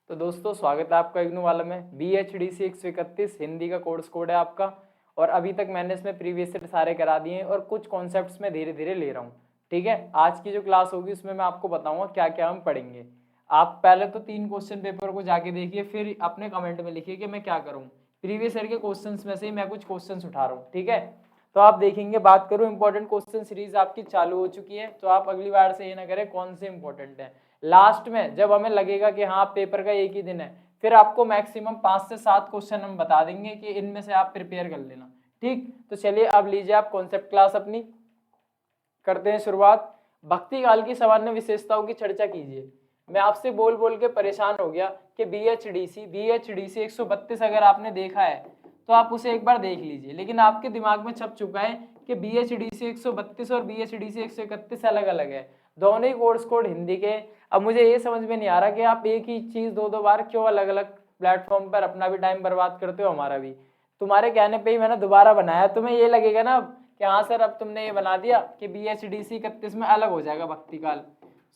तो दोस्तों स्वागत है आपका इग्नू वाला में। BHDC 131 हिंदी का कोर्स कोड है आपका। और अभी तक मैंने इसमें प्रीवियस सेट सारे करा दिए हैं और कुछ कॉन्सेप्ट्स में धीरे धीरे ले रहा हूँ। ठीक है, आज की जो क्लास होगी उसमें मैं आपको बताऊंगा क्या क्या हम पढ़ेंगे। आप पहले तो 3 क्वेश्चन पेपर को जाके देखिए, फिर अपने कमेंट में लिखिए कि मैं क्या करूँ। प्रीवियस ईयर के क्वेश्चन में से ही मैं कुछ क्वेश्चन उठा रहा हूँ। ठीक है, तो आप देखेंगे, बात करूँ इंपॉर्टेंट क्वेश्चन सीरीज आपकी चालू हो चुकी है, तो आप अगली बार से ये ना करें कौन से इंपॉर्टेंट है। लास्ट में जब हमें लगेगा कि हाँ पेपर का एक ही दिन है, फिर आपको मैक्सिमम 5 से 7 क्वेश्चन हम बता देंगे कि इनमें से आप प्रिपेयर कर लेना। ठीक, तो चलिए अब लीजिए आप कॉन्सेप्ट क्लास अपनी करते हैं शुरुआत। भक्ति काल की सामान्य विशेषताओं की चर्चा कीजिए। मैं आपसे बोल बोल के परेशान हो गया कि BHDC 132 अगर आपने देखा है तो आप उसे एक बार देख लीजिए, लेकिन आपके दिमाग में छप चुका है कि BHDC 132 और BHDC 131 अलग अलग है, दोनों ही कोर्स कोड हिंदी के। अब मुझे ये समझ में नहीं आ रहा कि आप एक ही चीज दो दो बार क्यों अलग अलग प्लेटफॉर्म पर अपना भी टाइम बर्बाद करते हो, हमारा भी। तुम्हारे कहने पे ही मैंने दोबारा बनाया, तुम्हें ये लगेगा ना कि हाँ सर अब तुमने ये बना दिया कि BHDC 31 में अलग हो जाएगा भक्ति काल।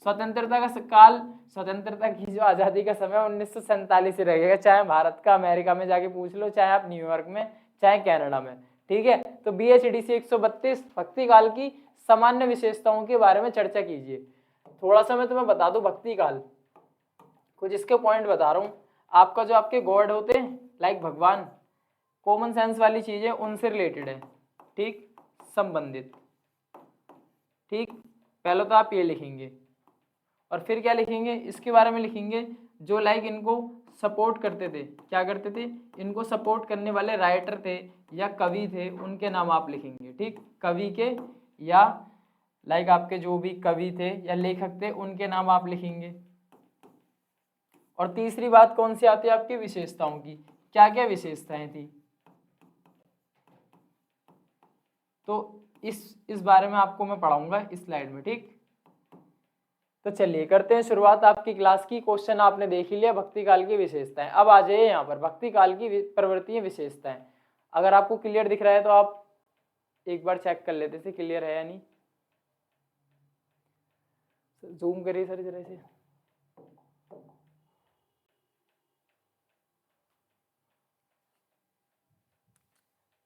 स्वतंत्रता का काल, स्वतंत्रता की जो आज़ादी का समय 1947 से रहेगा, चाहे भारत का अमेरिका में जाके पूछ लो, चाहे आप न्यूयॉर्क में, चाहे कनाडा में। ठीक है, तो BHDC 132 भक्ति काल की सामान्य विशेषताओं के बारे में चर्चा कीजिए। थोड़ा सा मैं तुम्हें बता दूं भक्ति काल, कुछ इसके पॉइंट बता रहा हूँ। आपका जो आपके गॉड होते हैं लाइक भगवान, कॉमन सेंस वाली चीजें उनसे रिलेटेड है। ठीक, संबंधित। ठीक, पहले तो आप ये लिखेंगे और फिर क्या लिखेंगे, इसके बारे में लिखेंगे जो लाइक इनको सपोर्ट करते थे। क्या करते थे? इनको सपोर्ट करने वाले राइटर थे या कवि थे, उनके नाम आप लिखेंगे। ठीक, कवि के या लाइक आपके जो भी कवि थे या लेखक थे उनके नाम आप लिखेंगे। और तीसरी बात कौन सी आती है आपकी विशेषताओं की, क्या क्या विशेषताएं थी, तो इस बारे में आपको मैं पढ़ाऊंगा इस स्लाइड में। ठीक, तो चलिए करते हैं शुरुआत आपकी क्लास की। क्वेश्चन आपने देख लिया भक्ति काल की विशेषताएं। अब आ जाइए यहाँ पर भक्ति काल की प्रवृत्ति विशेषताएं। अगर आपको क्लियर दिख रहा है तो आप एक बार चेक कर लेते थे क्लियर है या नहीं। जूम करिए सर जरा से।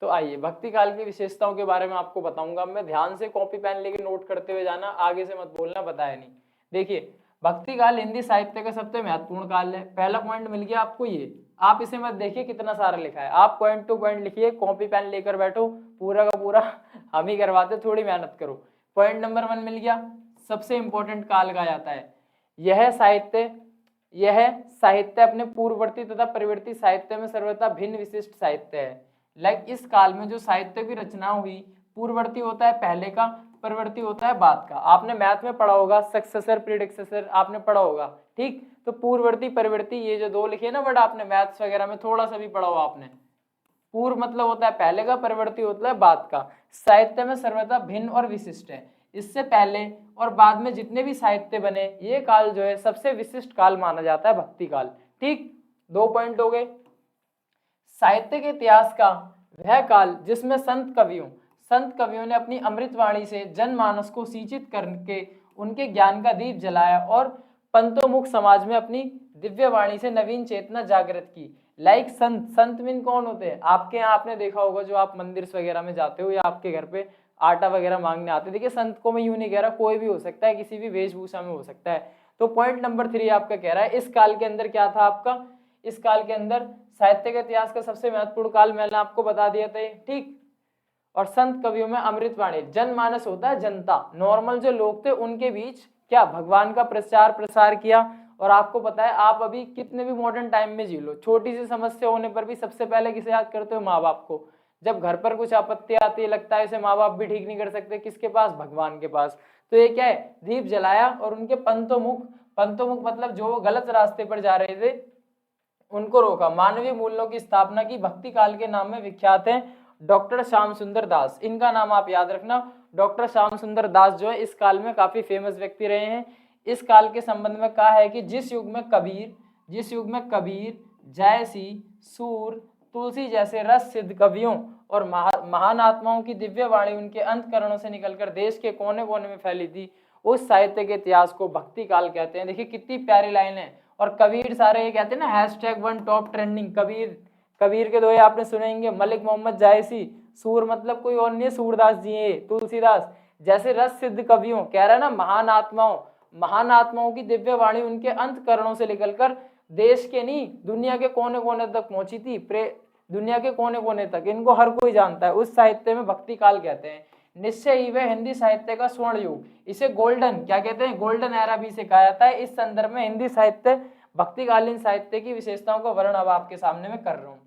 तो आइए भक्ति काल की विशेषताओं के बारे में आपको बताऊंगा मैं। ध्यान से कॉपी पेन लेके नोट करते हुए जाना, आगे से मत बोलना बताया नहीं। देखिए, भक्ति काल हिंदी साहित्य का सबसे महत्वपूर्ण काल है। पहला पॉइंट मिल गया आपको ये, आप इसे मत देखिए कितना सारा लिखा है, आप पॉइंट टू पॉइंट लिखिए, कॉपी पेन लेकर बैठो, पूरा का पूरा हम ही करवाते, थोड़ी मेहनत करो। पॉइंट नंबर 1 मिल गया, सबसे इंपॉर्टेंट काल कहा जाता है। यह साहित्य अपने पूर्ववर्ती तथा परिवर्ती साहित्य में सर्वथा भिन्न विशिष्ट साहित्य है। लाइक इस काल में जो साहित्य की रचना हुई, पूर्ववर्ती होता है पहले का, परवर्ती होता है बाद का। आपने मैथ में पढ़ा होगा सक्सेसर प्रीडिक्सेसर, आपने पढ़ा होगा। ठीक, तो पूर्ववर्ती परिवर्ती ये जो दो लिखे ना वर्ड, आपने मैथ्स वगैरह में थोड़ा सा भी पढ़ा हो आपने। पूर्व मतलब होता है पहले का, परिवर्ती होता है बाद का। साहित्य में सर्वथा भिन्न और विशिष्ट है। इससे पहले और बाद में जितने भी साहित्य बने, ये काल जो है सबसे विशिष्ट काल माना जाता है भक्ति काल। ठीक, 2 पॉइंट हो गए। साहित्य के इतिहास का वह काल जिसमें संत कवियों ने अपनी अमृतवाणी से जनमानस को सिंचित करके उनके ज्ञान का दीप जलाया और पंतोमुख समाज में अपनी दिव्य वाणी से नवीन चेतना जागृत की। लाइक संत मीन कौन होते हैं? आपके यहाँ आपने देखा होगा जो आप मंदिर वगैरह में जाते हो या आपके घर पे आटा वगैरह मांगने आते। देखिए, संत को मैं यूं नहीं कह रहा, कोई भी हो सकता है, किसी भी वेशभूषा में हो सकता है। तो पॉइंट नंबर 3 आपका कह रहा है इस काल के अंदर क्या था आपका, इस काल के अंदर साहित्य के इतिहास का सबसे महत्वपूर्ण काल मैंने आपको बता दिया था। ठीक, और संत कवियों में अमृतवाणी, जनमानस होता है जनता, नॉर्मल जो लोग थे उनके बीच क्या भगवान का प्रचार प्रसार किया। और आपको पता है आप अभी कितने भी मॉडर्न टाइम में जी लो, छोटी सी समस्या होने पर भी सबसे पहले किसे याद करते हो? माँ बाप को। जब घर पर कुछ आपत्ति आती है, लगता है इसे माँ बाप भी ठीक नहीं कर सकते, किसके पास? भगवान के पास। तो ये क्या है, दीप जलाया और उनके पंतोमुख मतलब जो गलत रास्ते पर जा रहे थे उनको रोका। मानवीय मूल्यों की स्थापना की। भक्ति काल के नाम में विख्यात हैं डॉक्टर श्याम सुंदर दास, इनका नाम आप याद रखना। डॉक्टर श्याम सुंदर दास जो है इस काल में काफी फेमस व्यक्ति रहे हैं। इस काल के संबंध में कहा है कि जिस युग में कबीर, जयसी, सूर, तुलसी जैसे रस सिद्ध कवियों और महान आत्माओं की दिव्य वाणी उनके अंतकरणों से निकलकर देश के कोने कोने में फैली थी, उस साहित्य के इतिहास को भक्ति काल कहते हैं। देखिए कितनी प्यारी लाइन है। और कबीर सारे ये कहते हैं ना #1 टॉप ट्रेंडिंग कबीर, कबीर के दोहे आपने सुनेंगे, मलिक मोहम्मद जायसी, सूर मतलब कोई और नहीं है, सूरदास जी है, तुलसीदास जैसे रस सिद्ध कवियों, कह रहा है ना महान आत्माओं की दिव्य वाणी उनके अंतःकरणों से निकलकर देश के नहीं दुनिया के कोने कोने तक पहुंची थी, दुनिया के कोने कोने तक, इनको हर कोई जानता है। उस साहित्य में भक्ति काल कहते हैं। निश्चय ही वह हिंदी साहित्य का स्वर्ण युग, इसे गोल्डन क्या कहते हैं, गोल्डन एरा भी से कहा जाता है। इस संदर्भ में हिंदी साहित्य भक्तिकालीन साहित्य की विशेषताओं का वर्णन अब आपके सामने में कर रहा हूं।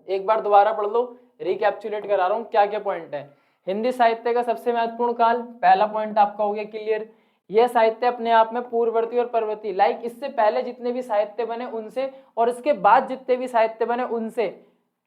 एक बार दोबारा पढ़ लो, रिकैप्चुलेट करा रहा हूं क्या क्या पॉइंट है। हिंदी साहित्य का सबसे महत्वपूर्ण काल, पहला पॉइंट आपका हो गया क्लियर। यह साहित्य अपने आप में पूर्ववर्ती और परवर्ती, लाइक इससे पहले जितने भी साहित्य बने उनसे और इसके बाद जितने भी साहित्य बने उनसे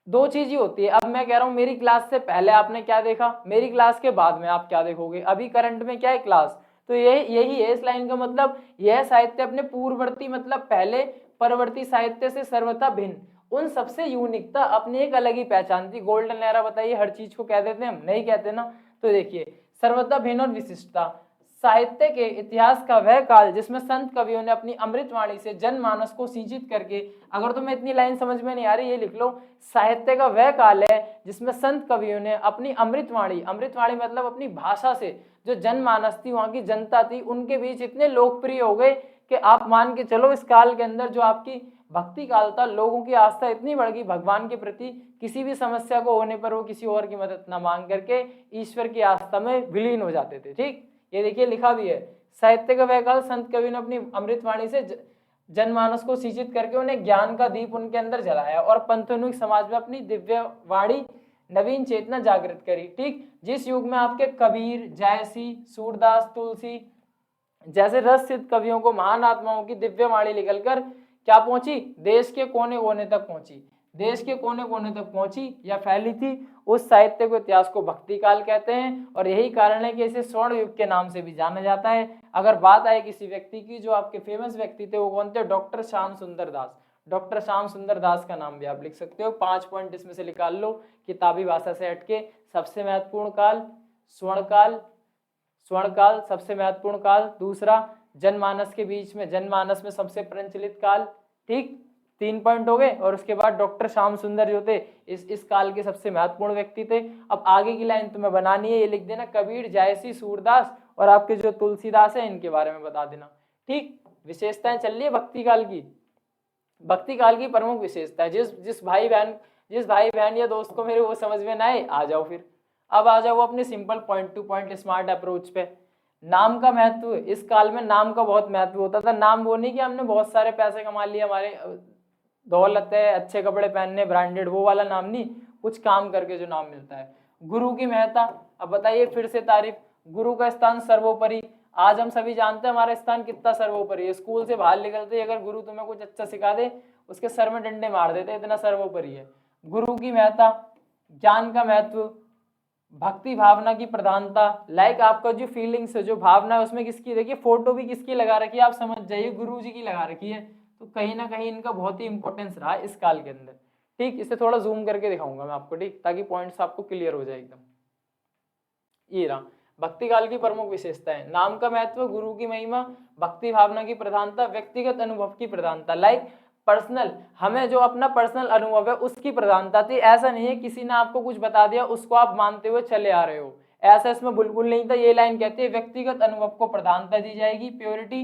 दो चीज ही होती है। अब मैं कह रहा हूं मेरी क्लास से पहले आपने क्या देखा, मेरी क्लास के बाद में आप क्या देखोगे, अभी करंट में क्या है क्लास, तो यही है इस लाइन का मतलब। यह साहित्य अपने पूर्ववर्ती मतलब पहले परवर्ती साहित्य से सर्वथा भिन्न, उन सबसे यूनिकता, अपनी एक अलग ही पहचान थी। गोल्डन एरा बताइए हर चीज को कह देते हैं हम, नहीं कहते ना। तो देखिए सर्वथा भिन्न और विशिष्टता, साहित्य के इतिहास का वह काल जिसमें संत कवियों ने अपनी अमृतवाणी से जनमानस को सिंचित करके, अगर तुम्हें इतनी लाइन समझ में नहीं आ रही ये लिख लो, साहित्य का वह काल है जिसमें संत कवियों ने अपनी अमृतवाणी, अमृतवाणी मतलब अपनी भाषा से जो जनमानस थी, वहां की जनता थी, उनके बीच इतने लोकप्रिय हो गए कि आप मान के चलो इस काल के अंदर जो आपकी भक्ति काल था, लोगों की आस्था इतनी बढ़ गई भगवान के प्रति, किसी भी समस्या को होने पर वो किसी और की मदद न मांग करके ईश्वर की आस्था में विलीन हो जाते थे। ठीक, ये देखिए लिखा भी है, साहित्य का वह काल संत कवि ने अपनी अमृतवाणी से जनमानस को सिंचित करके उन्हें ज्ञान का दीप उनके अंदर जलाया और पंथानुग समाज में अपनी दिव्य वाणी नवीन चेतना जागृत करी। ठीक, जिस युग में आपके कबीर, जायसी, सूरदास, तुलसी जैसे रस सिद्ध कवियों को महान आत्माओं की दिव्य वाणी निकलकर क्या पहुंची, देश के कोने कोने तक पहुंची, देश के कोने कोने तक पहुंची या फैली थी, उस साहित्य को, इतिहास को भक्ति काल कहते हैं। और यही कारण है कि इसे स्वर्ण युग के नाम से भी जाना जाता है। अगर बात आए किसी व्यक्ति की, जो आपके फेमस व्यक्ति थे वो कौन थे, डॉक्टर श्याम सुंदर दास। डॉक्टर श्याम सुंदर दास का नाम भी आप लिख सकते हो। 5 पॉइंट इसमें से निकाल लो किताबी भाषा से हटके। सबसे महत्वपूर्ण काल स्वर्णकाल, स्वर्णकाल सबसे महत्वपूर्ण काल। दूसरा जनमानस के बीच में, जनमानस में सबसे प्रचलित काल। ठीक, 3 पॉइंट हो गए। और उसके बाद डॉक्टर श्याम सुंदर जो थे इस काल के सबसे महत्वपूर्ण व्यक्ति थे। अब आगे की लाइन तुम्हें बनानी है, ये लिख देना कबीर, जायसी, सूरदास और आपके जो तुलसीदास है इनके बारे में बता देना। ठीक, विशेषताएं चल रही है भक्ति काल की। भक्ति काल की प्रमुख विशेषता है, जिस भाई बहन या दोस्त को मेरे वो समझ में ना आए, आ जाओ फिर। अब आ जाओ अपने simple point two point smart approach पे। नाम का महत्व, इस काल में नाम का बहुत महत्व होता था। नाम वो नहीं कि हमने बहुत सारे पैसे कमा लिए, हमारे दौलत है, अच्छे कपड़े पहनने, ब्रांडेड, वो वाला नाम नहीं, कुछ काम करके जो नाम मिलता है। गुरु की महत्ता, अब बताइए फिर से तारीफ, गुरु का स्थान सर्वोपरि। आज हम सभी जानते हैं हमारा स्थान कितना सर्वोपरि है। स्कूल से बाहर निकलते अगर गुरु तुम्हें कुछ अच्छा सिखा दे, उसके सर में डंडे मार देते, इतना सर्वोपरि है। गुरु की महत्ता, ज्ञान का महत्व, भक्ति भावना की प्रधानता, लाइक आपका जो फीलिंग्स है, जो भावना है, उसमें किसकी, देखिए फोटो भी किसकी लगा रखी है, आप समझ जाइए गुरु जी की लगा रखी है। तो कहीं ना कहीं इनका बहुत ही इंपॉर्टेंस रहा इस काल के अंदर। ठीक, इसे थोड़ा जूम करके दिखाऊंगा मैं आपको, ठीक, ताकि पॉइंट्स आपको क्लियर हो जाए एकदम। ये रहा भक्ति काल की प्रमुख विशेषताएं। नाम का महत्व, गुरु की महिमा, भक्ति भावना की प्रधानता, व्यक्तिगत अनुभव की प्रधानता, लाइक पर्सनल, हमें जो अपना पर्सनल अनुभव है उसकी प्रधानता थी। ऐसा नहीं है किसी ने आपको कुछ बता दिया उसको आप मानते हुए चले आ रहे हो, ऐसा इसमें बिल्कुल नहीं था। ये लाइन कहती है व्यक्तिगत अनुभव को प्रधानता दी जाएगी। प्योरिटी,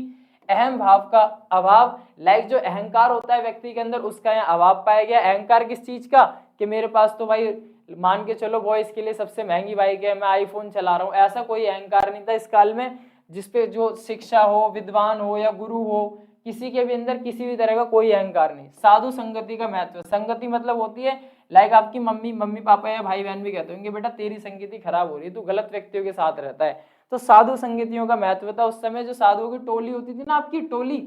अहम भाव का अभाव, लाइक जो अहंकार होता है व्यक्ति के अंदर उसका यहाँ अभाव पाया गया। अहंकार किस चीज का, कि मेरे पास तो भाई मान के चलो बॉयज के लिए सबसे महंगी बाइक है, मैं आईफोन चला रहा हूँ, ऐसा कोई अहंकार नहीं था इस काल में। जिसपे जो शिक्षा हो, विद्वान हो या गुरु हो, किसी के भी अंदर किसी भी तरह का कोई अहंकार नहीं। साधु संगति का महत्व, संगति मतलब होती है लाइक आपकी मम्मी पापा या भाई बहन भी कहते होंगे बेटा तेरी संगति खराब हो रही है, तू गलत व्यक्तियों के साथ रहता है, तो साधु संगतियों का महत्व था। उस समय जो साधुओं की टोली होती थी ना, आपकी टोली,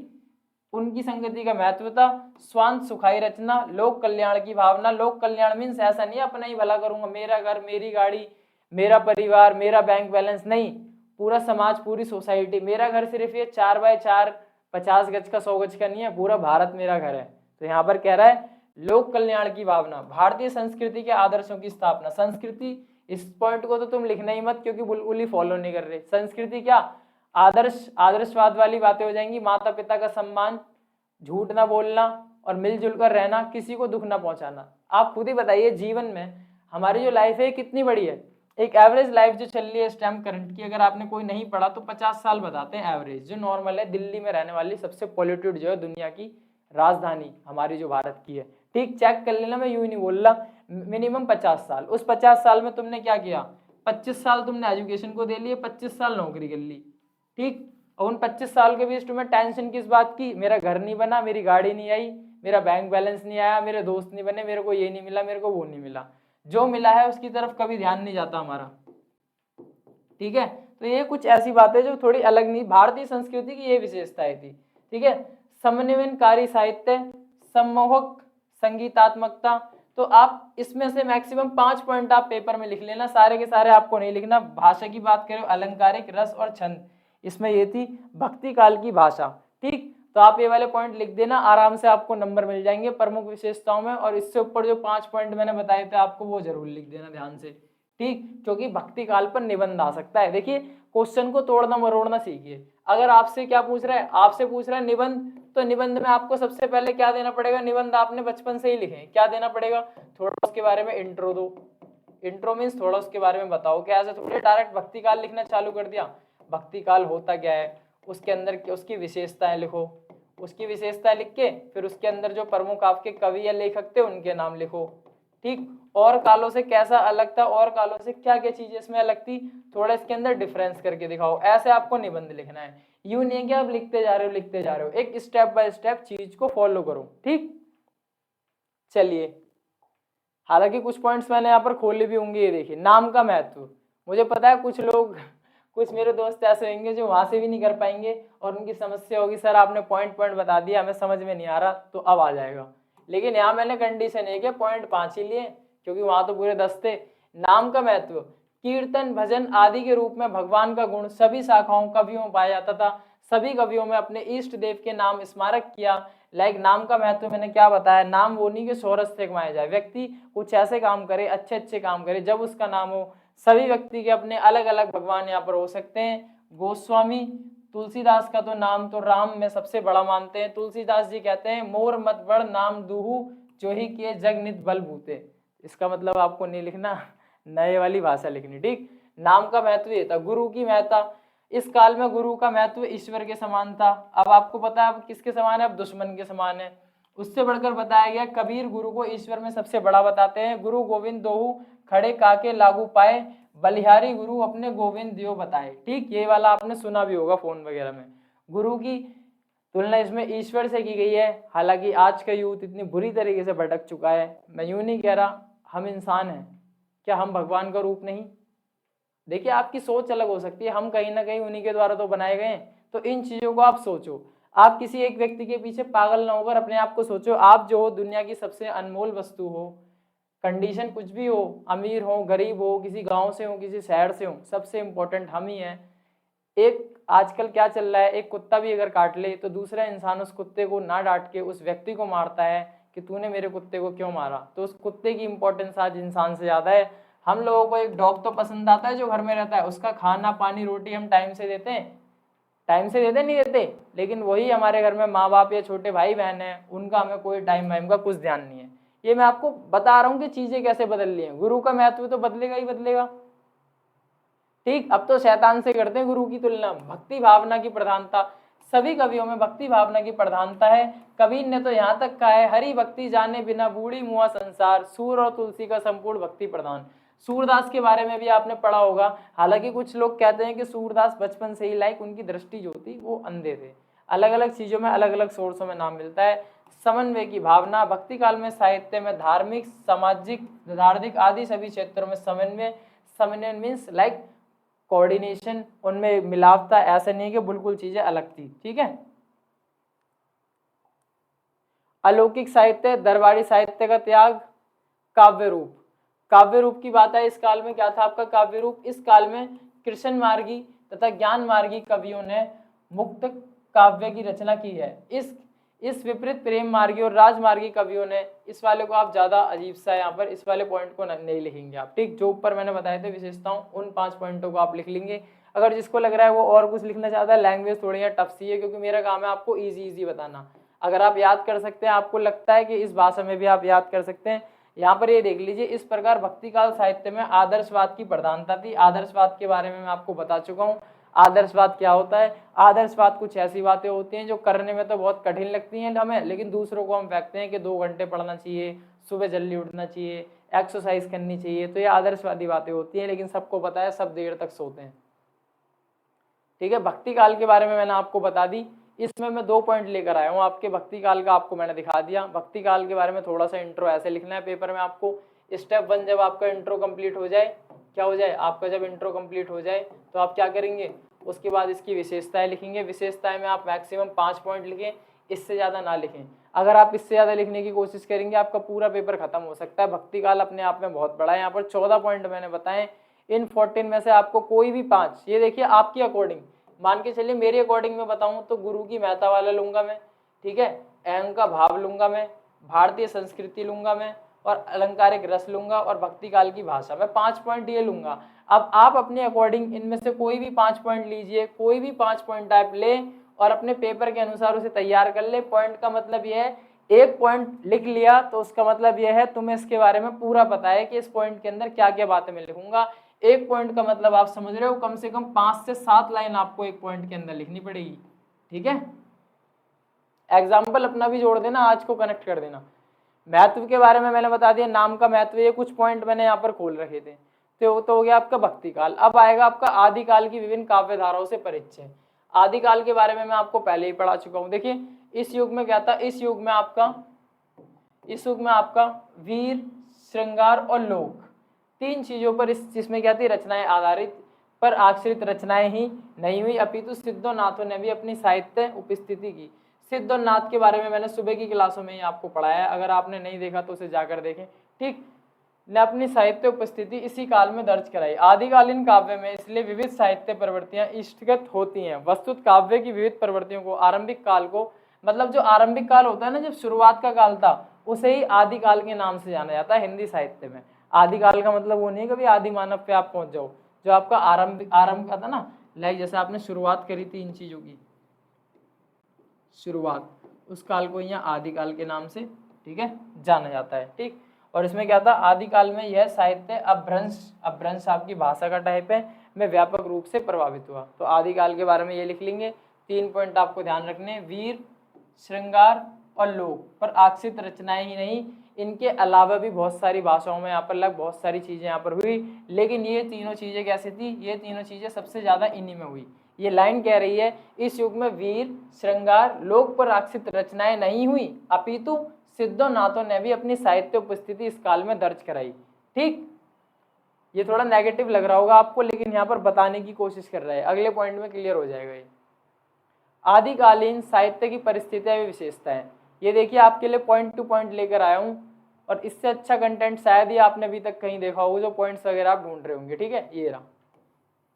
उनकी संगति का महत्व था। स्वांत सुखाई रचना, लोक कल्याण की भावना, लोक कल्याण मीन्स ऐसा नहीं अपना ही भला करूंगा, मेरा घर, मेरी गाड़ी, मेरा परिवार, मेरा बैंक बैलेंस, नहीं, पूरा समाज, पूरी सोसाइटी। मेरा घर सिर्फ ये 4 बाय 4 50 गज का 100 गज का नहीं है, पूरा भारत मेरा घर है। तो यहाँ पर कह रहा है लोक कल्याण की भावना, भारतीय संस्कृति के आदर्शों की स्थापना। संस्कृति, इस पॉइंट को तो तुम लिखना ही मत क्योंकि बिल्कुल ही फॉलो नहीं कर रहे। संस्कृति क्या, आदर्श, आदर्शवाद वाली बातें हो जाएंगी। माता पिता का सम्मान, झूठ ना बोलना और मिलजुल कर रहना, किसी को दुख ना पहुंचाना। आप खुद ही बताइए जीवन में हमारी जो लाइफ है कितनी बड़ी है। एक एवरेज लाइफ जो चल रही है इस टाइम करंट की, अगर आपने कोई नहीं पढ़ा तो 50 साल बताते हैं एवरेज, जो नॉर्मल है। दिल्ली में रहने वाली सबसे पॉल्यूटेड जो है दुनिया की राजधानी हमारी जो भारत की है, ठीक, चेक कर लेना, मैं यूं ही नहीं बोल रहा, मिनिमम 50 साल। उस 50 साल में तुमने क्या किया, 25 साल तुमने एजुकेशन को दे लिए, 25 साल नौकरी कर ली, ठीक। और उन 25 साल के बीच तुम्हें टेंशन किस बात की, मेरा घर नहीं बना, मेरी गाड़ी नहीं आई, मेरा बैंक बैलेंस नहीं आया, मेरे दोस्त नहीं बने, मेरे को ये नहीं मिला, मेरे को वो नहीं मिला। जो मिला है उसकी तरफ कभी ध्यान नहीं जाता हमारा, ठीक है। तो ये कुछ ऐसी बातें जो थोड़ी अलग नहीं, भारतीय संस्कृति की ये विशेषताएं थी, ठीक है। समन्वयनकारी साहित्य, सम्मोहक संगीतात्मकता, तो आप इसमें से मैक्सिमम 5 पॉइंट आप पेपर में लिख लेना, सारे के सारे आपको नहीं लिखना। भाषा की बात करें, अलंकारिक, रस और छंद, इसमें ये थी भक्ति काल की भाषा, ठीक। तो आप ये वाले पॉइंट लिख देना, आराम से आपको नंबर मिल जाएंगे प्रमुख विशेषताओं में। और इससे ऊपर जो 5 पॉइंट मैंने बताए थे आपको, वो जरूर लिख देना ध्यान से, ठीक, क्योंकि भक्ति काल पर निबंध आ सकता है। देखिए क्वेश्चन को तोड़ना मरोड़ना सीखिए। अगर आपसे क्या पूछ रहा है, आपसे पूछ रहा है निबंध, तो निबंध में आपको सबसे पहले क्या देना पड़ेगा, निबंध आपने बचपन से ही लिखे, क्या देना पड़ेगा, थोड़ा उसके बारे में इंट्रो दो। इंट्रो मीन्स थोड़ा उसके बारे में बताओ, क्या ऐसे थोड़े डायरेक्ट भक्ति काल लिखना चालू कर दिया। भक्ति काल होता क्या है, उसके अंदर उसकी विशेषताएं लिखो, उसकी विशेषताएं लिख के फिर उसके अंदर जो प्रमुख आपके कवि या लेखक थे उनके नाम लिखो, ठीक। और कालों से कैसा अलग था, और कालों से क्या क्या चीजें इसमें अलग थी, थोड़ा इसके अंदर डिफरेंस करके दिखाओ। ऐसे आपको निबंध लिखना है, यूं नहीं है कि आप लिखते जा रहे हो लिखते जा रहे हो, एक स्टेप बाय स्टेप चीज को फॉलो करो, ठीक। चलिए, हालांकि कुछ पॉइंट्स मैंने यहाँ पर खोले भी होंगे। ये देखिए, नाम का महत्व, मुझे पता है कुछ लोग, कुछ मेरे दोस्त ऐसे होंगे जो वहां से भी नहीं कर पाएंगे और उनकी समस्या होगी, सर आपने पॉइंट पॉइंट बता दिया, हमें समझ में नहीं आ रहा, तो अब आ जाएगा। लेकिन यहाँ मैंने कंडीशन है कि पॉइंट 5 ही लिए, क्योंकि वहां तो पूरे 10 थे। नाम का महत्व, कीर्तन भजन आदि के रूप में भगवान का गुण सभी शाखाओं कवियों में पाया जाता था। सभी कवियों में अपने इष्ट देव के नाम स्मारक किया। लाइक नाम का महत्व मैंने क्या बताया, नाम वो नहीं कि सोरस से कमाया जाए, व्यक्ति कुछ ऐसे काम करे, अच्छे अच्छे काम करे, जब उसका नाम हो। सभी व्यक्ति के अपने अलग अलग भगवान यहाँ पर हो सकते हैं। गोस्वामी तुलसीदास का तो नाम तो राम में सबसे बड़ा मानते हैं। तुलसीदास जी कहते हैं, मोर मत बड़ नाम दूहू, जो ही किए जग नित बल बूते। इसका मतलब आपको नहीं लिखना, नए वाली भाषा लिखनी, ठीक। नाम का महत्व ये था। गुरु की महत्ता, इस काल में गुरु का महत्व ईश्वर के समान था। अब आपको पता है अब किसके समान है, अब दुश्मन के समान है। उससे बढ़कर बताया गया, कबीर गुरु को ईश्वर में सबसे बड़ा बताते हैं। गुरु गोविंद दोहू खड़े काके लागू पाए, बलिहारी गुरु अपने गोविंद दियो बताए, ठीक। ये वाला आपने सुना भी होगा फोन वगैरह में। गुरु की तुलना इसमें ईश्वर से की गई है। हालांकि आज का यूथ इतनी बुरी तरीके से भटक चुका है, मैं यूं नहीं कह रहा, हम इंसान हैं, क्या हम भगवान का रूप नहीं। देखिए आपकी सोच अलग हो सकती है, हम कहीं ना कहीं उन्हीं के द्वारा तो बनाए गए हैं। तो इन चीजों को आप सोचो, आप किसी एक व्यक्ति के पीछे पागल ना होकर अपने आप को सोचो। आप जो हो दुनिया की सबसे अनमोल वस्तु हो, कंडीशन कुछ भी हो, अमीर हो गरीब हो, किसी गांव से हो किसी शहर से हो, सबसे इम्पोर्टेंट हम ही हैं। एक आजकल क्या चल रहा है, एक कुत्ता भी अगर काट ले तो दूसरा इंसान उस कुत्ते को ना डांट के उस व्यक्ति को मारता है कि तूने मेरे कुत्ते को क्यों मारा। तो उस कुत्ते की इंपॉर्टेंस आज इंसान से ज्यादा है। हम लोगों को एक डॉग तो पसंद आता है जो घर में रहता है, उसका खाना पानी रोटी हम टाइम से देते हैं, टाइम से देते नहीं देते। लेकिन वही हमारे घर में माँ बाप या छोटे भाई बहन है, उनका हमें कोई टाइम वाइम का कुछ ध्यान नहीं है। ये मैं आपको बता रहा हूँ कि चीजें कैसे बदल रही हैं। गुरु का महत्व तो बदलेगा ही बदलेगा, ठीक। अब तो शैतान से करते हैं गुरु की तुलना। भक्ति भावना की प्रधानता, सभी कवियों में भक्ति भावना की प्रधानता है। कबीर ने तो यहाँ तक कहा है, हरि भक्ति जाने बिना बूढ़ी मुआ संसार, सूर और तुलसी का संपूर्ण भक्ति प्रधान। सूरदास के बारे में भी आपने पढ़ा होगा। हालांकि कुछ लोग कहते हैं कि सूरदास बचपन से ही लाइक उनकी दृष्टि जो थी वो अंधे थे। अलग अलग चीजों में अलग अलग सोर्सों में नाम मिलता है। समन्वय की भावना, भक्ति काल में साहित्य में धार्मिक सामाजिक धार्मिक आदि सभी क्षेत्रों में समन्वय। समन्वय मीन्स लाइक कोऑर्डिनेशन, उनमें मिलाप था, ऐसा नहीं कि बिल्कुल चीजें अलग थी, ठीक है। अलौकिक साहित्य, दरबारी साहित्य का त्याग, काव्य रूप। काव्य रूप की बात है, इस काल में क्या था आपका काव्य रूप। इस काल में कृष्ण मार्गी तथा ज्ञान मार्गी कवियों ने मुक्त काव्य की रचना की है। इस विपरीत प्रेम मार्गी और राजमार्गी कवियों ने, इस वाले को आप ज्यादा अजीब सा यहाँ पर इस वाले पॉइंट को नहीं लिखेंगे आप, ठीक। जो ऊपर मैंने बताए थे विशेषताओं, उन 5 पॉइंटों को आप लिख लेंगे। अगर जिसको लग रहा है वो और कुछ लिखना चाहता है, लैंग्वेज थोड़ी यहाँ टफ सी है, क्योंकि मेरा काम है आपको इजी बताना। अगर आप याद कर सकते हैं, आपको लगता है कि इस भाषा में भी आप याद कर सकते हैं। यहाँ पर ये देख लीजिए, इस प्रकार भक्तिकाल साहित्य में आदर्शवाद की प्रधानता थी। आदर्शवाद के बारे में मैं आपको बता चुका हूँ। आदर्शवाद क्या होता है? आदर्शवाद कुछ ऐसी बातें होती हैं जो करने में तो बहुत कठिन लगती हैं हमें, लेकिन दूसरों को हम फेंकते हैं कि 2 घंटे पढ़ना चाहिए, सुबह जल्दी उठना चाहिए, एक्सरसाइज करनी चाहिए। तो ये आदर्शवादी बातें होती हैं, लेकिन सबको पता है सब देर तक सोते हैं। ठीक है, भक्ति काल के बारे में मैंने आपको बता दी। इसमें मैं 2 पॉइंट लेकर आया हूँ आपके भक्ति काल का, आपको मैंने दिखा दिया। भक्ति काल के बारे में थोड़ा सा इंट्रो ऐसे लिखना है पेपर में आपको। स्टेप 1 जब आपका इंट्रो कंप्लीट हो जाए, क्या हो जाए आपका, जब इंट्रो कंप्लीट हो जाए तो आप क्या करेंगे, उसके बाद इसकी विशेषताएं लिखेंगे। विशेषताएं में आप मैक्सिमम 5 पॉइंट लिखें, इससे ज़्यादा ना लिखें। अगर आप इससे ज़्यादा लिखने की कोशिश करेंगे आपका पूरा पेपर खत्म हो सकता है। भक्ति काल अपने आप में बहुत बड़ा है। यहाँ पर 14 पॉइंट मैंने बताए, इन 14 में से आपको कोई भी 5, ये देखिए आपकी अकॉर्डिंग, मान के चलिए मेरी अकॉर्डिंग में बताऊं तो गुरु की महत्ता वाला लूंगा मैं, ठीक है, अहं का भाव लूंगा मैं, भारतीय संस्कृति लूंगा मैं, और अलंकारिक रस लूंगा, और भक्ति काल की भाषा। मैं 5 पॉइंट ये लूंगा। अब आप अपने अकॉर्डिंग इनमें से कोई भी 5 पॉइंट लीजिए, कोई भी 5 पॉइंट आप ले और अपने पेपर के अनुसार उसे तैयार कर ले। पॉइंट का मतलब यह है, एक पॉइंट लिख लिया तो उसका मतलब यह है तुम्हें इसके बारे में पूरा पता है कि इस पॉइंट के अंदर क्या क्या बातें मैं लिखूंगा। एक पॉइंट का मतलब आप समझ रहे हो, कम से कम 5 से 7 लाइन आपको एक पॉइंट के अंदर लिखनी पड़ेगी। ठीक है, एग्जाम्पल अपना भी जोड़ देना, आज को कनेक्ट कर देना। महत्व के बारे में मैंने बता दिया, नाम का महत्व, ये कुछ पॉइंट मैंने यहाँ पर खोल रखे थे। तो हो गया आपका भक्ति काल। अब आएगा आपका आदिकाल की विभिन्न काव्य धाराओं से परिचय। आदिकाल के बारे में मैं आपको पहले ही पढ़ा चुका हूँ। देखिए इस युग में क्या था, इस युग में आपका वीर, श्रृंगार और लोक, 3 चीजों पर इस जिसमें क्या थी, रचनाएं आधारित पर आश्रित रचनाएं ही नहीं हुई, अपितु सिद्धों नाथों ने भी अपनी साहित्य उपस्थिति की। सिद्ध और नाथ के बारे में मैंने सुबह की क्लासों में ही आपको पढ़ाया है, अगर आपने नहीं देखा तो उसे जाकर देखें। ठीक, ने अपनी साहित्य उपस्थिति इसी काल में दर्ज कराई। आदिकालीन काव्य में इसलिए विविध साहित्य प्रवृत्तियां इष्टगत होती हैं। वस्तुत काव्य की विविध प्रवृत्तियों को आरंभिक काल को, मतलब जो आरंभिक काल होता है ना, जब शुरुआत का काल था, उसे ही आदिकाल के नाम से जाना जाता है हिंदी साहित्य में। आदिकाल का मतलब वो नहीं कभी आदि मानव पे आप पहुंच जाओ, जो आपका आरंभ का था ना, लाइक जैसे आपने शुरुआत करी थी इन चीजों की शुरुआत, उस काल को यहाँ आदिकाल के नाम से, ठीक है, जाना जाता है। ठीक, और इसमें क्या था, आदिकाल में यह साहित्य अपभ्रंश आपकी भाषा का टाइप है, में व्यापक रूप से प्रभावित हुआ। तो आदिकाल के बारे में ये लिख लेंगे। 3 पॉइंट आपको ध्यान रखने, वीर, श्रृंगार और लोक पर आश्रित रचनाएं ही नहीं, इनके अलावा भी बहुत सारी भाषाओं में यहाँ पर लग बहुत सारी चीजें यहाँ पर हुई, लेकिन ये तीनों चीजें कैसी थी, ये तीनों चीजें सबसे ज्यादा इन्हीं में हुई। ये लाइन कह रही है इस युग में वीर, श्रृंगार, लोक पर आश्रित रचनाएं नहीं हुई, अपितु सिद्धों नाथों ने भी अपनी साहित्य उपस्थिति इस काल में दर्ज कराई। ठीक, ये थोड़ा नेगेटिव लग रहा होगा आपको, लेकिन यहाँ पर बताने की कोशिश कर रहा है, अगले पॉइंट में क्लियर हो जाएगा ये। आदिकालीन साहित्य की परिस्थितियां व विशेषताएं, ये देखिए आपके लिए पॉइंट टू पॉइंट लेकर आया हूँ, और इससे अच्छा कंटेंट शायद ही आपने अभी तक कहीं देखा होगा, जो पॉइंट्स वगैरह आप ढूंढ रहे होंगे। ठीक है, ये रहा,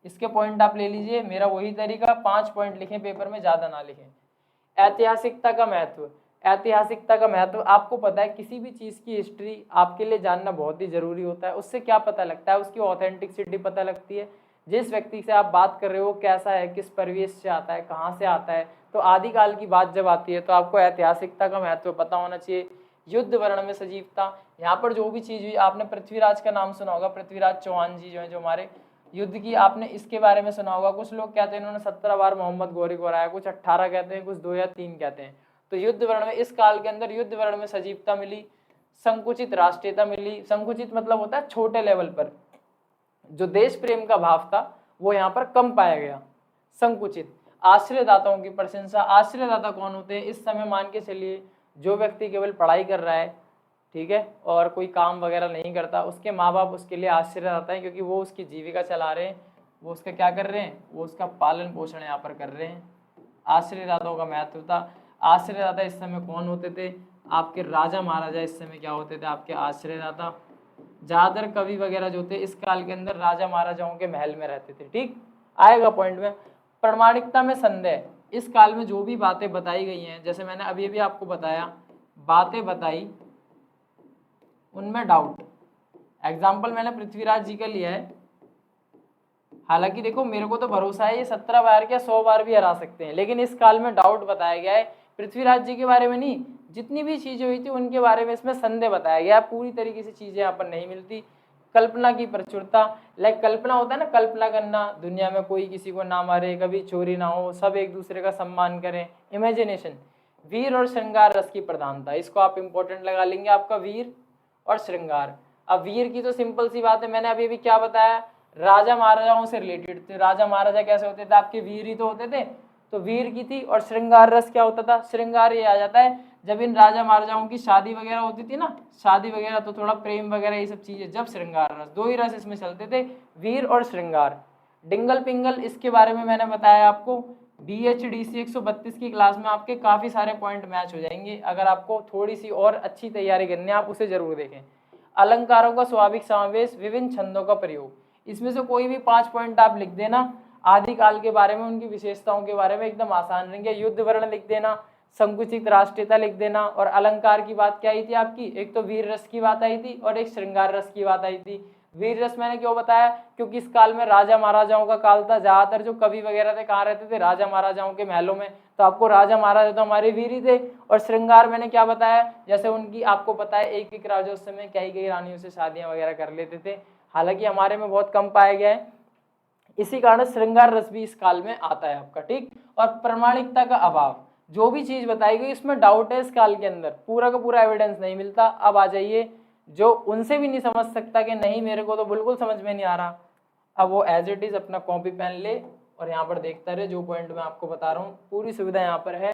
इसके पॉइंट आप ले लीजिए। मेरा वही तरीका, 5 पॉइंट लिखें पेपर में, ज्यादा ना लिखें। ऐतिहासिकता का महत्व, ऐतिहासिकता का महत्व आपको पता है, किसी भी चीज की हिस्ट्री आपके लिए जानना बहुत ही जरूरी होता है। उससे क्या पता लगता है, उसकी ऑथेंटिसिटी पता लगती है, जिस व्यक्ति से आप बात कर रहे हो कैसा है, किस परिवेश से आता है, कहाँ से आता है। तो आदिकाल की बात जब आती है तो आपको ऐतिहासिकता का महत्व पता होना चाहिए। युद्ध वर्ण में सजीवता, यहाँ पर जो भी चीज हुई, आपने पृथ्वीराज का नाम सुना होगा, पृथ्वीराज चौहान जी जो है, जो हमारे युद्ध की, आपने इसके बारे में सुना होगा। कुछ लोग कहते हैं इन्होंने 17 बार मोहम्मद गोरी को हराया, कुछ 18 कहते हैं, कुछ 2 या 3 कहते हैं। तो युद्ध वर्ण में, इस काल के अंदर युद्ध वर्ण में सजीवता मिली, संकुचित राष्ट्रीयता मिली। संकुचित मतलब होता है छोटे लेवल पर, जो देश प्रेम का भाव था वो यहाँ पर कम पाया गया, संकुचित। आश्रयदाताओं की प्रशंसा, आश्रयदाता कौन होते हैं, इस समय मान के चलिए जो व्यक्ति केवल पढ़ाई कर रहा है, ठीक है, और कोई काम वगैरह नहीं करता, उसके माँ बाप उसके लिए आश्रयदाता है, क्योंकि वो उसकी जीविका चला रहे हैं, वो उसका क्या कर रहे हैं, वो उसका पालन पोषण यहाँ पर कर रहे हैं। आश्रयदाताओं का महत्व था। आश्रयदाता इस समय कौन होते थे, आपके राजा महाराजा इस समय क्या होते थे, आपके आश्रयदाता। ज्यादातर कवि वगैरह जो थे इस काल के अंदर राजा महाराजाओं के महल में रहते थे। ठीक, आएगा पॉइंट में। प्रामाणिकता में संदेह, इस काल में जो भी बातें बताई गई हैं, जैसे मैंने अभी भी आपको बताया, बातें बताई उनमें डाउट। एग्जाम्पल मैंने पृथ्वीराज जी का लिया है, हालांकि देखो मेरे को तो भरोसा है ये 17 बार क्या 100 बार भी हरा सकते हैं, लेकिन इस काल में डाउट बताया गया है पृथ्वीराज जी के बारे में नहीं, जितनी भी चीजें हुई थी उनके बारे में इसमें संदेह बताया गया। पूरी तरीके से चीजें यहाँ पर नहीं मिलती। कल्पना की प्रचुरता, लाइक कल्पना होता है ना, कल्पना करना, दुनिया में कोई किसी को ना मारे, कभी चोरी ना हो, सब एक दूसरे का सम्मान करें, इमेजिनेशन। वीर और श्रृंगार रस की प्रधानता, इसको आप इंपॉर्टेंट लगा लेंगे, आपका वीर और श्रृंगार। अब वीर की तो सिंपल सी बात है, मैंने अभी भी क्या बताया, राजा महाराजाओं से रिलेटेड थे। राजा महाराजा कैसे होते थे, आपके वीर ही तो होते थे, तो वीर की थी। और श्रृंगार रस क्या होता था, श्रृंगार ये आ जाता है जब इन राजा महाराजाओं की शादी वगैरह होती थी ना, शादी वगैरह, तो थोड़ा प्रेम वगैरह ये सब चीजें, जब श्रृंगार रस, दो ही रस इसमें चलते थे, वीर और श्रृंगार। डिंगल पिंगल, इसके बारे में मैंने बताया आपको, BHDC 132 की क्लास में आपके काफी सारे पॉइंट मैच हो जाएंगे। अगर आपको थोड़ी सी और अच्छी तैयारी करनी है, आप उसे जरूर देखें। अलंकारों का स्वाभाविक समावेश, विभिन्न छंदों का प्रयोग, इसमें से कोई भी 5 पॉइंट आप लिख देना। आदिकाल के बारे में, उनकी विशेषताओं के बारे में एकदम आसान रहेंगे। युद्ध वर्ण लिख देना, संकुचित राष्ट्रीयता लिख देना। और अलंकार की बात क्या आई थी आपकी, एक तो वीर रस की बात आई थी और एक श्रृंगार रस की बात आई थी। वीर रस मैंने क्यों बताया, क्योंकि इस काल में राजा महाराजाओं का काल था, ज्यादातर जो कवि वगैरह थे कहाँ रहते थे, राजा महाराजाओं के महलों में, तो आपको राजा महाराजा तो हमारे वीर ही थे। और श्रृंगार मैंने क्या बताया, जैसे उनकी आपको पता है एक एक राजा उस समय कई रानियों से शादियां वगैरह कर लेते थे, हालांकि हमारे में बहुत कम पाया गया है, इसी कारण श्रृंगार रस भी इस काल में आता है आपका, ठीक। और प्रामाणिकता का अभाव, जो भी चीज बताई गई इसमें डाउट है, इस काल के अंदर पूरा का पूरा एविडेंस नहीं मिलता। अब आ जाइए, जो उनसे भी नहीं समझ सकता कि नहीं मेरे को तो बिल्कुल समझ में नहीं आ रहा, अब वो एज इट इज अपना कॉपी पेन ले और यहाँ पर देखता रहे, जो पॉइंट मैं आपको बता रहा हूँ पूरी सुविधा यहाँ पर है।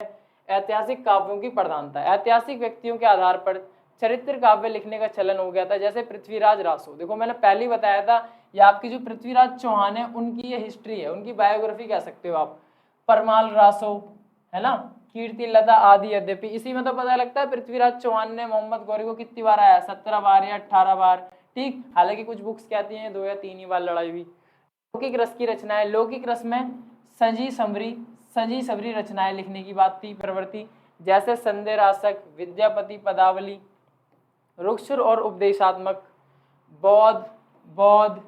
ऐतिहासिक काव्यों की प्रधानता, ऐतिहासिक व्यक्तियों के आधार पर चरित्र काव्य लिखने का चलन हो गया था, जैसे पृथ्वीराज रासो। देखो मैंने पहले ही बताया था, ये आपकी जो पृथ्वीराज चौहान है उनकी ये हिस्ट्री है, उनकी बायोग्राफी कह सकते हो आप। परमाल रासो है ना, कीर्ति लता आदि। यद्यपि इसी में तो पता लगता है पृथ्वीराज चौहान ने मोहम्मद गौरी को कितनी बार आया, 17 बार या 18 बार, ठीक। हालांकि कुछ बुक्स कहती हैं 2 या 3 ही बार लड़ाई हुई। लौकिक रस की रचनाएं, लौकिक रस में सजी सबरी रचनाएं लिखने की बात थी, प्रवृत्ति, जैसे संदेह रासक, विद्यापति पदावली, रुक्षुर और उपदेशात्मक, बौद्ध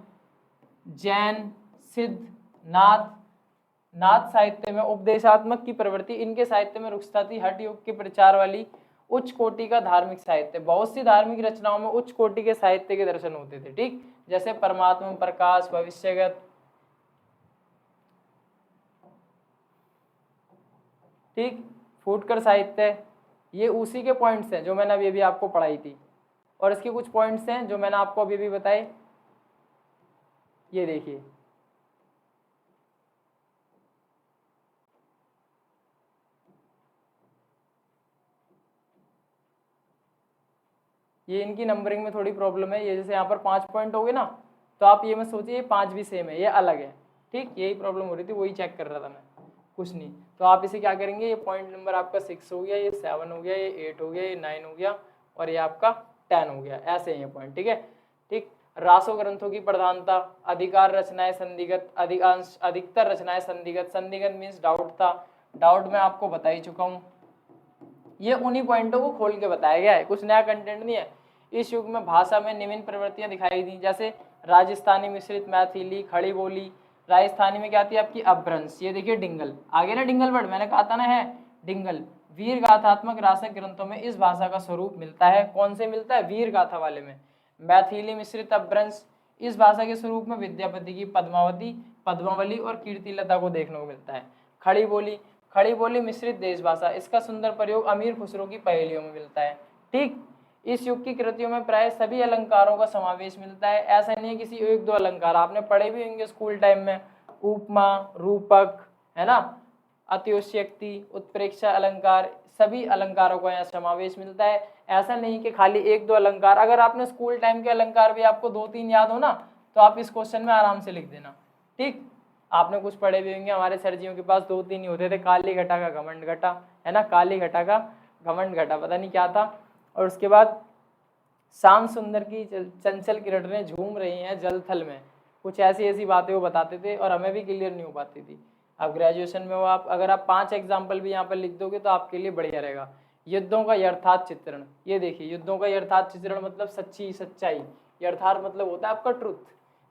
जैन सिद्ध नाथ साहित्य में उपदेशात्मक की प्रवृत्ति, इनके साहित्य में रुक्षता थी। हठ योग के प्रचार वाली, उच्च कोटि का धार्मिक साहित्य, बहुत सी धार्मिक रचनाओं में उच्च कोटि के साहित्य के दर्शन होते थे, ठीक, जैसे परमात्मा प्रकाश, भविष्यगत, ठीक, फुटकर साहित्य, ये उसी के पॉइंट्स हैं जो मैंने अभी आपको पढ़ाई थी। और इसके कुछ पॉइंट्स हैं जो मैंने आपको अभी बताए, ये देखिए, ये इनकी नंबरिंग में थोड़ी प्रॉब्लम है, ये जैसे यहाँ पर 5 पॉइंट हो गए ना, तो आप ये मत सोचिए 5 भी सेम है, ये अलग है, ठीक, यही प्रॉब्लम हो रही थी, वही चेक कर रहा था मैं, कुछ नहीं। तो आप इसे क्या करेंगे, ये पॉइंट नंबर आपका 6 हो गया, ये 7 हो गया, ये 8 हो गया, ये 9 हो गया और ये आपका 10 हो गया, ऐसे ही ये पॉइंट, ठीक है, ठीक। रासो ग्रंथों की प्रधानता, अधिकार रचनाएं संदिग्ध, अधिकतर रचनाएं संदिग्ध मीन्स डाउट था, डाउट मैं आपको बता ही चुका हूँ, ये उन्हीं पॉइंटों को खोल के बताया गया है, कुछ नया कंटेंट नहीं है। इस युग में भाषा में निम्न प्रवृत्तियां दिखाई दी, जैसे राजस्थानी मिश्रित मैथिली, खड़ी बोली, राजस्थानी में क्या आती है आपकी अपभ्रंश, ये देखिए डिंगल, आगे ना डिंगल वर्ड मैंने कहा था ना है डिंगल। वीर गाथात्मक रासक ग्रंथों में इस भाषा का स्वरूप मिलता है, कौन से मिलता है, वीर गाथा वाले में। मैथिली मिश्रित अपभ्रंश, इस भाषा के स्वरूप में विद्यापति की पद्मावली और कीर्तिलता को देखने को मिलता है। खड़ी बोली मिश्रित देश भाषा, इसका सुंदर प्रयोग अमीर खुसरो की पहेलियों में मिलता है, ठीक। इस युग की कृतियों में प्राय सभी अलंकारों का समावेश मिलता है, ऐसा नहीं है किसी एक दो अलंकार, आपने पढ़े भी होंगे स्कूल टाइम में, उपमा, रूपक, है ना, अतिशयोक्ति, उत्प्रेक्षा अलंकार, सभी अलंकारों का यहाँ समावेश मिलता है। ऐसा नहीं कि खाली एक दो अलंकार, अगर आपने स्कूल टाइम के अलंकार भी आपको 2-3 याद हो ना, तो आप इस क्वेश्चन में आराम से लिख देना, ठीक। आपने कुछ पढ़े भी होंगे, हमारे सर जियों के पास 2-3 ही होते थे, काली घटा का घमंड घटा, है ना, काली घटा का घमंड घटा, पता नहीं क्या था। और उसके बाद शाम सुंदर की चंचल किरणें झूम रही हैं जल थल में, कुछ ऐसी बातें वो बताते थे और हमें भी क्लियर नहीं हो पाती थी। अब ग्रेजुएशन में हो आप, अगर आप 5 एग्जाम्पल भी यहाँ पर लिख दोगे तो आपके लिए बढ़िया रहेगा। युद्धों का यथार्थ चित्रण, ये देखिए, युद्धों का यथार्थ चित्रण मतलब सच्चाई, यथार्थ मतलब होता है आपका ट्रुथ,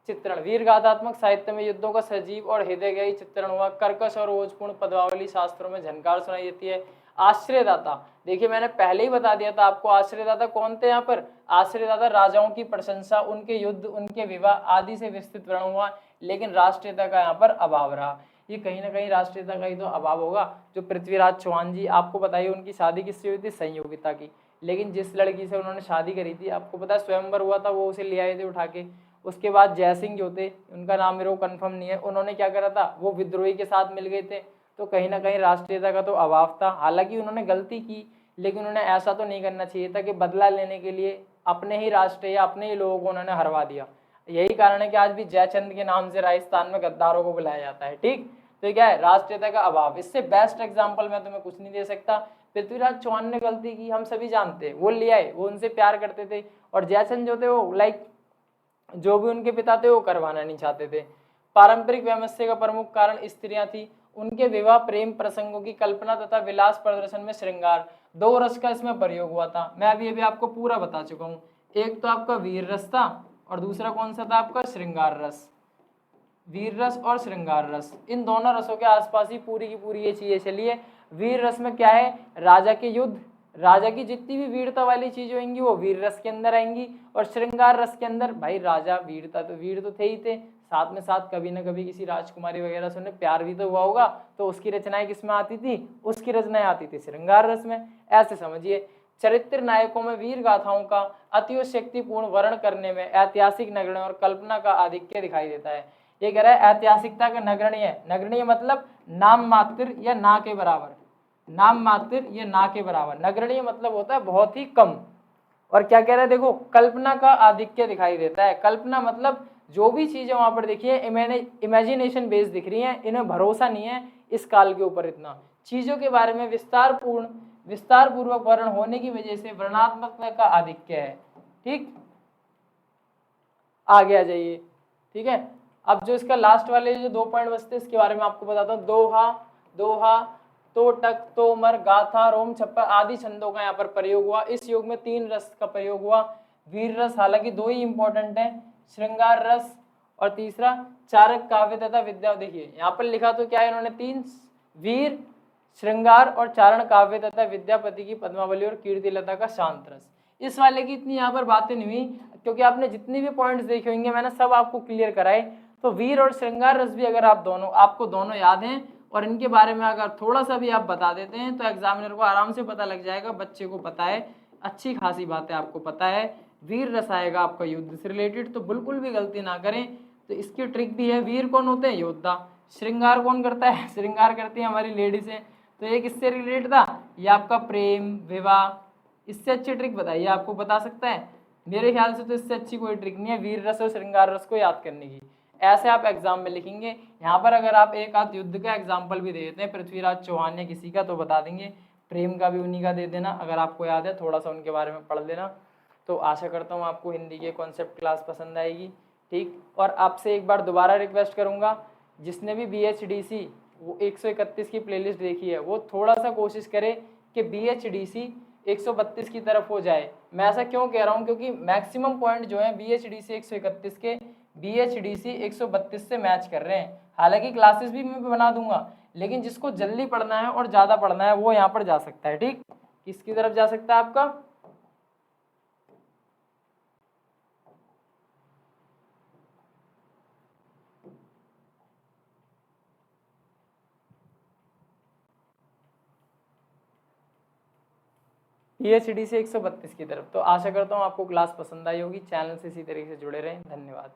चित्रण। वीर गाथात्मक साहित्य में युद्धों का सजीव और हृदयग्राही चित्रण हुआ, कर्कश और ओजपूर्ण पदावली शास्त्रों में झनकार सुनाई देती है। आश्रयदाता, देखिए मैंने पहले ही बता दिया था आपको आश्रयदाता कौन थे यहाँ पर। आश्रयदाता राजाओं की प्रशंसा, उनके युद्ध, उनके विवाह आदि से विस्तृत वर्णन हुआ, लेकिन राष्ट्रीयता का यहाँ पर अभाव रहा। ये कहीं ना कहीं राष्ट्रीयता का ही तो अभाव होगा। जो पृथ्वीराज चौहान जी, आपको बताइए उनकी शादी किससे हुई थी, संयोगिता की, लेकिन जिस लड़की से उन्होंने शादी करी थी आपको पता है स्वयंवर हुआ था, वो उसे ले आए थे उठा के। उसके बाद जयसिंह जो थे, उनका नाम मेरे को कंफर्म नहीं है, उन्होंने क्या करा था, वो विद्रोही के साथ मिल गए थे। तो कहीं ना कहीं राष्ट्रीयता का तो अभाव था। हालांकि उन्होंने गलती की, लेकिन उन्हें ऐसा तो नहीं करना चाहिए था कि बदला लेने के लिए अपने ही राष्ट्र या अपने ही लोगों को उन्होंने हरवा दिया। यही कारण है कि आज भी जयचंद के नाम से राजस्थान में गद्दारों को बुलाया जाता है। ठीक, तो ये क्या है, राष्ट्रीयता का अभाव। इससे बेस्ट एग्जाम्पल मैं तुम्हें कुछ नहीं दे सकता। पृथ्वीराज चौहान ने गलती की, हम सभी जानते हैं, वो ले आए, वो उनसे प्यार करते थे, और जयचंद जो थे वो लाइक जो भी उनके पिता थे वो करवाना नहीं चाहते थे। पारंपरिक वैमनस्य का प्रमुख कारण स्त्रियां थी, उनके विवाह, प्रेम प्रसंगों की कल्पना तथा विलास प्रदर्शन में श्रृंगार, दो रस का इसमें प्रयोग हुआ था। मैं अभी आपको पूरा बता चुका हूँ। एक तो आपका वीर रस था और दूसरा कौन सा था आपका, श्रृंगार रस। वीर रस और श्रृंगार रस, इन दोनों रसों के आसपास ही पूरी की पूरी ये चीजें चली है। वीर रस में क्या है, राजा के युद्ध, राजा की जितनी भी वीरता वाली चीजें होंगी वो वीर रस के अंदर आएंगी। और श्रृंगार रस के अंदर भाई राजा वीरता तो वीर तो थे ही थे, साथ में साथ कभी ना कभी किसी राजकुमारी वगैरह से उन्हें प्यार भी तो हुआ होगा, तो उसकी रचनाएं किसमें आती थी, उसकी रचनाएं आती थी श्रृंगार रस में। ऐसे समझिए, चरित्र नायकों में वीर गाथाओं का अतिशक्तिपूर्ण वर्ण करने में ऐतिहासिक नगण्य और कल्पना का आधिक्य दिखाई देता है। ये कह रहा है ऐतिहासिकता का नगण्य, नगण्य मतलब नाम मात्र या ना के बराबर, नाम मात्र या ना के बराबर, नगण्य मतलब होता है बहुत ही कम। और क्या कह रहा है, देखो कल्पना का आधिक्य दिखाई देता है। कल्पना मतलब जो भी चीजें वहां पर देखिए इमेजिनेशन बेस दिख रही है, इन्हें भरोसा नहीं है इस काल के ऊपर, इतना चीजों के बारे में विस्तार पूर्वक वर्ण होने की वजह से वर्णात्मकता का आधिक्य है। ठीक, आगे आ जाइए। ठीक है, अब जो इसका लास्ट वाले जो 2 पॉइंट बचते हैं इसके बारे में आपको बताता हूँ। दोहा, दोहा, तोटक, तोमर, गाथा, रोम छप्पर आदि छंदों का यहाँ पर प्रयोग हुआ। इस योग में 3 रस का प्रयोग हुआ। वीर रस हालांकि 2 ही इंपॉर्टेंट है, श्रृंगार रस और तीसरा चारक काव्य तथा विद्या। देखिए यहाँ पर लिखा तो क्या है इन्होंने 3, वीर, श्रृंगार और चारण काव्य तथा विद्यापति की पद्मावली और कीर्तिलता का शांत रस। इस वाले की इतनी यहाँ पर बातें नहीं हुई, क्योंकि आपने जितने भी पॉइंट्स देखे होंगे मैंने सब आपको क्लियर कराए। तो वीर और श्रृंगार रस भी अगर आपको दोनों याद हैं और इनके बारे में अगर थोड़ा सा भी आप बता देते हैं तो एग्जामिनर को आराम से पता लग जाएगा, बच्चे को पता है, अच्छी खासी बातें आपको पता है। वीर रस आएगा आपका युद्ध से रिलेटेड, तो बिल्कुल भी गलती ना करें। तो इसकी ट्रिक भी है, वीर कौन होते हैं, योद्धा। श्रृंगार कौन करता है, श्रृंगार करती है हमारी लेडीज है। तो ये किससे रिलेटेड था, ये आपका प्रेम विवाह। इससे अच्छी ट्रिक बताइए, आपको बता सकता है? मेरे ख्याल से तो इससे अच्छी कोई ट्रिक नहीं है वीर रस और श्रृंगार रस को याद करने की। ऐसे आप एग्जाम में लिखेंगे। यहाँ पर अगर आप एक आध युद्ध का एग्जाम्पल भी दे देते हैं, पृथ्वीराज चौहान या किसी का, तो बता देंगे। प्रेम का भी उन्हीं का दे देना, अगर आपको याद है थोड़ा सा उनके बारे में पढ़ लेना। तो आशा करता हूँ आपको हिंदी के कॉन्सेप्ट क्लास पसंद आएगी। ठीक, और आपसे एक बार दोबारा रिक्वेस्ट करूँगा, जिसने भी BHDC वो 131 की प्लेलिस्ट देखी है वो थोड़ा सा कोशिश करे कि BHDC 132 की तरफ हो जाए। मैं ऐसा क्यों कह रहा हूँ, क्योंकि मैक्सिमम पॉइंट जो है BHDC 131 के BHDC 132 से मैच कर रहे हैं। हालांकि क्लासेस भी मैं बना दूंगा, लेकिन जिसको जल्दी पढ़ना है और ज़्यादा पढ़ना है वो यहाँ पर जा सकता है। ठीक, किसकी तरफ जा सकता है आपका, BHDC 132 की तरफ। तो आशा करता हूँ आपको क्लास पसंद आई होगी। चैनल से इसी तरीके से जुड़े रहें। धन्यवाद।